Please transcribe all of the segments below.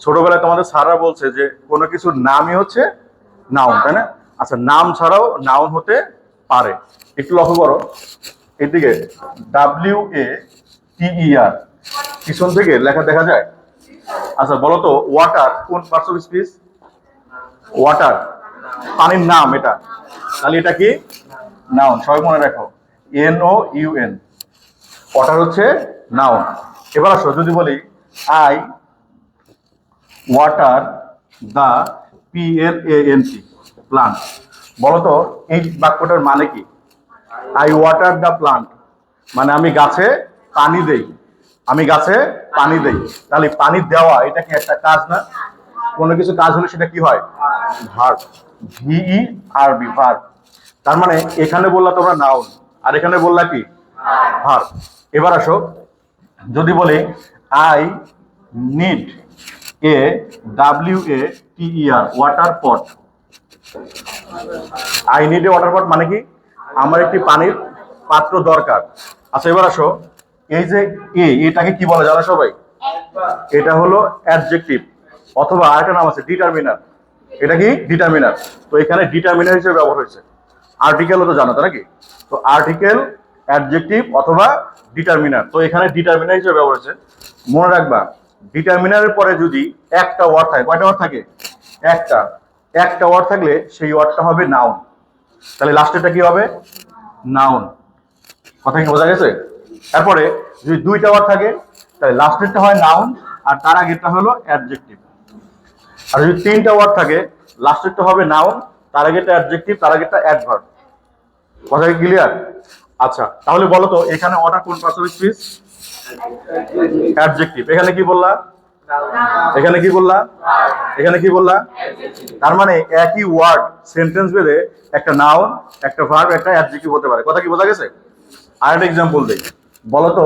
ছোটবেলায় তোমাদের স্যাররা বলছে যে কোনো কিছুর নামই হচ্ছে নাউন, তাই না? আচ্ছা, নাম ছাড়াও নাউন হতে পারে। একটু লক্ষ্য করো এদিকে, WATER, পিছন থেকে লেখা দেখা যায়। আচ্ছা বলো তো, ওয়াটার কোন পার্টস অফ স্পিচ? ওয়াটার পানির নাম, এটা তাহলে এটা কি নাউন। সবাই মনে রাখো, NOUN, ওয়াটার হচ্ছে নাউন। এবার আসো, যদি বলি I water the PLANT, plant, বলতো এই বাক্যটার মানে কি? আই ওয়াটার দ্য প্লান্ট মানে আমি গাছে পানি দেই, আমি গাছে পানি দেই। তাহলে পানি দেওয়া এটা কি একটা কাজ না? কোনো কিছু কাজ হলে সেটা কি হয়? Verb, VERB, verb. তার মানে এখানে বললা তোমরা নাউন, আর এখানে বললা কি ভার্ব। এবার আসো, যদি বলি I need WATER, water pot. I need a water পট মানে কি? আমার একটি পানির পাত্র দরকার। আচ্ছা এবার আসো, এই যে এটাকে কি বলে জানো সবাই? এটা হলো অ্যাডজেক্টিভ, অথবা আরেকটা নাম আছে ডিটারমিনার। এটা কি ডিটারমিনার? তো এখানে ডিটারমিনার হিসেবে ব্যবহার হয়েছে। আর্টিকেলও তো জানো, তাই নাকি? তো আর্টিকেল, অ্যাডজেক্টিভ অথবা ডিটারমিনার, তো এখানে ডিটারমিনার হিসেবে ব্যবহার হয়েছে। মনে রাখবা, ডিটারমিনারের পরে যদি একটা ওয়ার্ড থাকে, কয়টা ওয়ার্ড থাকে? একটা। একটা ওয়ার্ড থাকলে সেই ওয়ার্ডটা হবে নাউন। তাহলে লাস্টেরটা কি হবে? নাউন। কথা কি বোঝা গেছে? তারপরে যদি দুইটা ওয়ার্ড থাকে তাহলে লাস্টেরটা হয় নাউন আর তার আগেরটা হলো অ্যাডজেক্টিভ। আর যদি তিনটা ওয়ার্ড থাকে লাস্টেরটা হবে নাউন, তার আগেরটা অ্যাডজেক্টিভ, তার আগেরটা অ্যাডভার্ব। কথা কি ক্লিয়ার? আচ্ছা তাহলে বলো তো, এখানে অর্ডার কোন পার্টস অফ স্পিচ? অ্যাডজেক্টিভ। এখানে কি বললা? এখানে কি বললা? এখানে কি বললা? তার মানে একই ওয়ার্ড সেন্টেন্স বেঁধে একটা নাউন, একটা ভার্ব, একটা অ্যাডজেক্টিভ হতে পারে। কথা কি বোঝা গেছে? আর একটা এক্সাম্পল দেই, বলো তো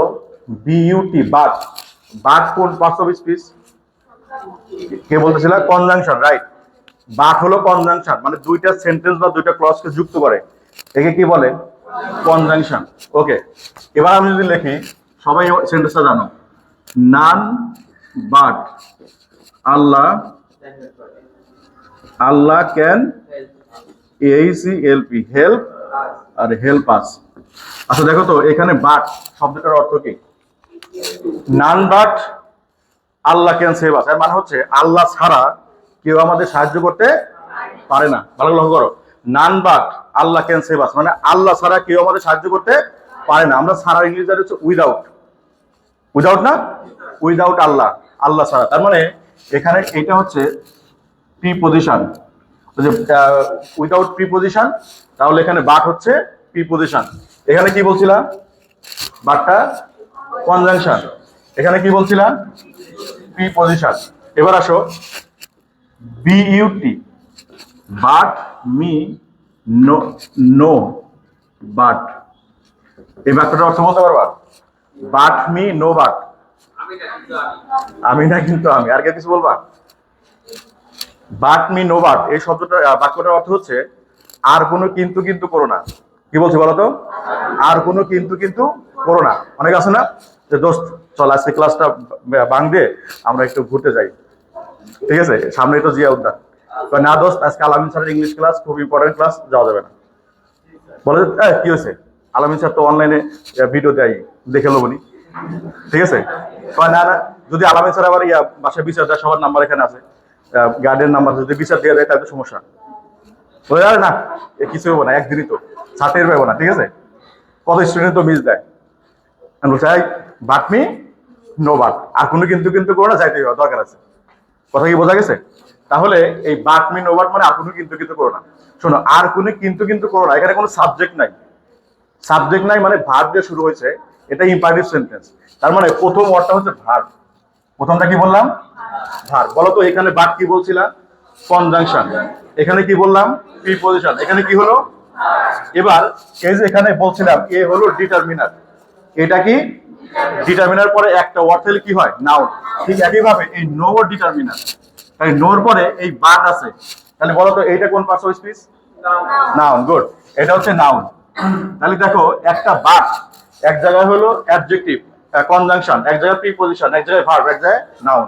BUT, বাট। বাট কোন পার্টস অফ স্পিচ? কে বলতেছিল? Conjunction, right. বাট হলো কনজাংশন, মানে দুইটা সেন্টেন্স বা দুইটা ক্লজকে যুক্ত করে, একে কি বলে? কনজাংশন। ওকে, এবার আমি যদি লিখি, সবাই সেন্টেন্সটা জানো, none but Allah, Allah can ACLP, help আর হেল্প আস। আচ্ছা দেখো তো, এখানে বাট শব্দটার অর্থ কি? None but Allah can save us, এর মানে হচ্ছে আল্লাহ ছাড়া কেউ আমাদের সাহায্য করতে পারে না। ভালো লক্ষ্য করো, none but Allah can save us মানে আল্লাহ ছাড়া কেউ আমাদের সাহায্য করতে পারে না। আমরা ছাড়া ইংরেজি হচ্ছে উইদাউট, উইদাউট না, উইদাউট আল্লাহ, আল্লাহ ছাড়া। তার মানে এখানে এটা হচ্ছে প্রিপজিশন, যে উইদাউট প্রিপজিশন, তাহলে এখানে বাট হচ্ছে প্রিপজিশন। এখানে কি বলছিলাম? বাটটা কনজাংশন, এখানে কি বলছিলাম? প্রিপজিশন। এবার আসো, BUT, but me no, no but, এই বাক্যটার অর্থ বলতে পারবা? বাট মি নো বাট, আমি না কিন্তু আমি। আর কিছু বলবা? বাট মি নো বাট, এই শব্দটা, বাক্যটার অর্থ হচ্ছে আর কোনো কিন্তু কিন্তু করো না। কি বলছি বলো তো? আর কোনো কিন্তু কিন্তু করো না। অনেক আছে না যে দোস্ত চল আজকে ক্লাসটা ভাঙ দিয়ে আমরা একটু ঘুরতে যাই, ঠিক আছে, সামনে তো জিয়া উদ্যান। না দোস্ত, আজকে আলামিন স্যারের ইংলিশ ক্লাস খুব ইম্পর্টেন্ট ক্লাস, যাওয়া যাবে না। বলে কি হয়েছে, আলামিন স্যার তো অনলাইনে ভিডিও দেয়, দেখে নেবো নি, ঠিক আছে। না না, যদি আলামিন স্যার আবার বাসায় বিচার দেয়, সবার নাম্বার এখানে আছে, গার্ডেন নাম্বার, যদি বিচার দিয়ে দেয় তাহলে সমস্যা। বলে না কিছু হবো না, একদিনই তো, ছাটের পাবো না, ঠিক আছে। কত স্টুডেন্ট তো মিস দেয়। বলছে বাট মি নো বাট, আর কোনো কিন্তু কিন্তু করো না, যাইতে হবে, দরকার আছে। কথা কি বোঝা গেছে? তাহলে এই বাট মি নো বাট মানে আর কোনো কিন্তু কিন্তু করো না। শোনো, আর কোনো কিন্তু কিন্তু করো না, এখানে কোনো সাবজেক্ট নাই। সাবজেক্ট নাই মানে ভার্ব দিয়ে শুরু হয়েছে, এটা ইম্পারেটিভ সেন্টেন্স। তার মানে প্রথম ওয়ার্ডটা হচ্ছে ভার্ব। প্রথমটা কি বললাম? ভার্ব। বলো তো এখানে বাট কি বলছিলাম? কনজাংশন। এখানে কি বললাম? প্রিপজিশন। এখানে কি হলো? এবার এই যে এখানে বলছিলাম এ হলো ডিটারমিনার, এটা কি ডিটারমিনার পরে একটা ওয়ার্ড থাকলে কি হয়? নাউন। ঠিক একইভাবে এই নো ডিটারমিনার, তাই নোর পরে এই বাট আছে, তাহলে বলো তো এইটা কোন parts of speech? Noun. Good, এটা হচ্ছে নাউন। তাহলে দেখো, একটা বাট এক জায়গায় হলো অ্যাডজেক্টিভ, কনজাংশন, এক জায়গায় প্রিপজিশন, এক জায়গায় ভার্ব, এক জায়গায় নাউন।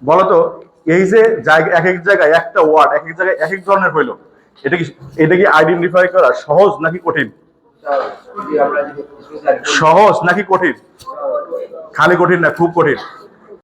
বলো তো এই যে জায়গা এক এক জায়গায় একটা ওয়ার্ড এক এক জায়গায় এক এক ধরনের হইলো, এটা কি আইডেন্টিফাই করা সহজ নাকি কঠিন? সহজ নাকি কঠিন? খালি কঠিন না, খুব কঠিন।